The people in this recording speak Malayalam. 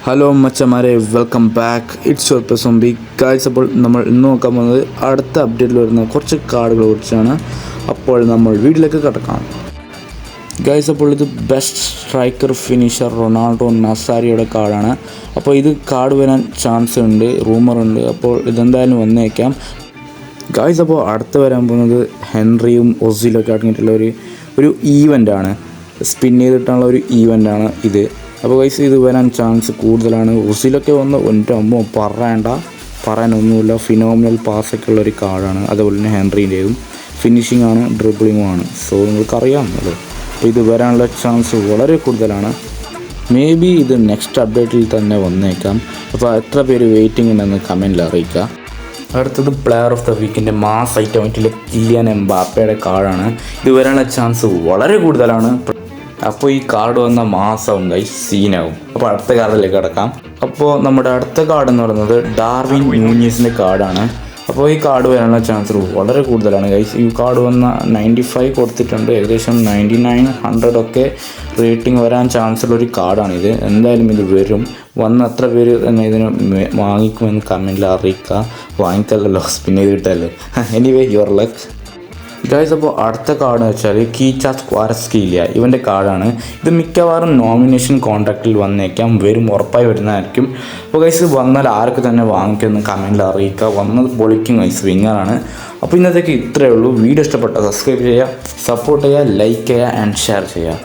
ഹലോ മച്ചമാരെ, വെൽക്കം ബാക്ക്. ഇറ്റ്സ് യുവർ പെസോംബി ഗൈസ്. അപ്പോൾ നമ്മൾ ഇന്ന് നോക്കാൻ പോകുന്നത് അടുത്ത അപ്ഡേറ്റിൽ വരുന്ന കുറച്ച് കാർഡുകളെ കുറിച്ചാണ്. അപ്പോൾ നമ്മൾ വീട്ടിലേക്ക് കിടക്കാം ഗൈസ്. അപ്പോൾ ഇത് ബെസ്റ്റ് സ്ട്രൈക്കർ ഫിനിഷർ റൊണാൾഡോ നസാരിയുടെ കാർഡാണ്. അപ്പോൾ ഇത് കാർഡ് വരാൻ ചാൻസ് ഉണ്ട്, റൂമറുണ്ട്. അപ്പോൾ ഇതെന്തായാലും വന്നേക്കാം ഗൈസ്. അപ്പോൾ അടുത്ത് വരാൻ പോകുന്നത് ഹെൻറിയും ഒസിലൊക്കെ അടങ്ങിയിട്ടുള്ള ഒരു ഈവൻ്റാണ്, സ്പിൻ ചെയ്തിട്ടുള്ള ഒരു ഈവൻ്റാണ് ഇത്. അപ്പോൾ ഗൈസ് ഇത് വരാൻ ചാൻസ് കൂടുതലാണ്. ഒസിലൊക്കെ വന്ന് എൻ്റെ അമ്മ പറയാനൊന്നുമില്ല, ഫിനോമിനൽ പാസ്സൊക്കെ ഉള്ളൊരു കാർഡാണ്. അതുപോലെ തന്നെ ഹെൻറിൻ്റെയും ഫിനിഷിംഗ് ആണ്, ഡ്രിബിളിങ്ങും ആണ്. സോ നിങ്ങൾക്കറിയാമല്ലോ, അപ്പോൾ ഇത് വരാനുള്ള ചാൻസ് വളരെ കൂടുതലാണ്. മേ ബി ഇത് നെക്സ്റ്റ് അപ്ഡേറ്റിൽ തന്നെ വന്നേക്കാം. അപ്പോൾ എത്ര പേര് വെയിറ്റിംഗ് ഉണ്ടെന്ന് കമൻറ്റിൽ അറിയിക്കുക. അടുത്തത് പ്ലെയർ ഓഫ് ദ വീക്കിൻ്റെ മാസ് ഐറ്റമായിട്ടുള്ള കിലിയൻ എംബാപ്പയുടെ കാർഡാണ്. ഇത് വരാനുള്ള ചാൻസ് വളരെ കൂടുതലാണ്. അപ്പോൾ ഈ കാർഡ് വന്ന മാസം ഗൈസ് സീനാവും. അപ്പോൾ അടുത്ത കാർഡിലേക്ക് കിടക്കാം. അപ്പോൾ നമ്മുടെ അടുത്ത കാർഡ് എന്ന് പറയുന്നത് ഡാർവിൻ നൂഞ്ഞീസിൻ്റെ കാർഡാണ്. അപ്പോൾ ഈ കാർഡ് വരാനുള്ള ചാൻസ് വളരെ കൂടുതലാണ് ഗൈസ്. ഈ കാർഡ് വന്ന 95 കൊടുത്തിട്ടുണ്ട്, ഏകദേശം 99, 100 ഒക്കെ റേറ്റിംഗ് വരാൻ ചാൻസ് ഉള്ളൊരു കാർഡാണിത്. എന്തായാലും ഇത് വരും. വന്ന എത്ര പേര് തന്നെ ഇതിന് വാങ്ങിക്കുമെന്ന് കമൻറ്റിൽ അറിയിക്കുക. വാങ്ങിക്കല്ലോ, സ്പിൻ ചെയ്ത് കിട്ടല്ലേ. Anyway your luck guys. അപ്പോൾ അടുത്ത കാർഡ് എന്ന് വെച്ചാൽ കീച്ചാസ് ക്വാരസ്കീലിയ, ഇവൻ്റെ കാർഡാണ്. ഇത് മിക്കവാറും നോമിനേഷൻ കോൺട്രാക്റ്റിൽ വന്നേക്കാം, ഉറപ്പായി വരുന്നതായിരിക്കും. അപ്പോൾ ഗൈസ് വന്നാൽ ആർക്ക് തന്നെ വാങ്ങിക്കുമെന്ന് കമൻറ്റിൽ അറിയിക്കുക. വന്നത് പൊളിക്കും ഗൈസ്, വിങ്ങറാണ്. അപ്പോൾ ഇന്നത്തേക്ക് ഇത്രയേ ഉള്ളൂ. വീഡിയോ ഇഷ്ടപ്പെട്ടാൽ സബ്സ്ക്രൈബ് ചെയ്യുക, സപ്പോർട്ട് ചെയ്യുക, ലൈക്ക് ചെയ്യുക ആൻഡ് ഷെയർ ചെയ്യുക.